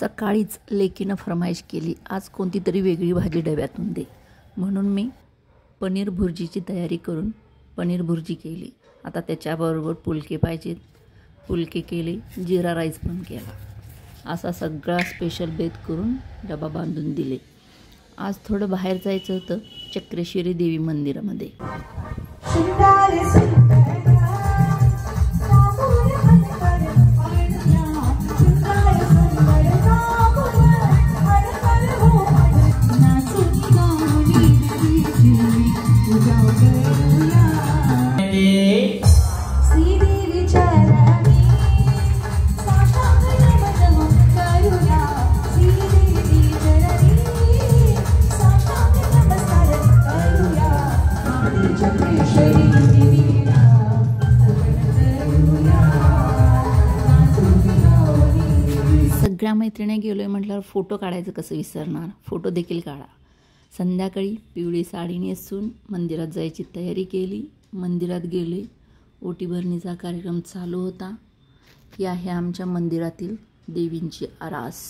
सकाळीच लेकीनं फरमाईश केली, आज कोणती तरी वेगळी भाजी डब्यातून दे. म्हणून मी पनीर भुर्जीची तयारी करून पनीर भुर्जी केली. आता त्याच्याबरोबर पुलके पाहिजेत, पुलके केले, जिरा राईस पण केला. असा सगळा स्पेशल बेत करून डबा बांधून दिले. आज थोडं बाहेर जायचं होतं, चक्रेश्वरी देवी मंदिरामध्ये. सगळ्या मैत्रिणी गेलोय म्हटल्यावर फोटो काढायचं कसं विसरणार, फोटो देखील काढा. संध्याकाळी पिवळी साडी नेसून मंदिरात जायची तयारी केली. मंदिरात गेले, ओटी भरणीचा कार्यक्रम चालू होता. ही आहे आमच्या मंदिरातील देवींची आरास.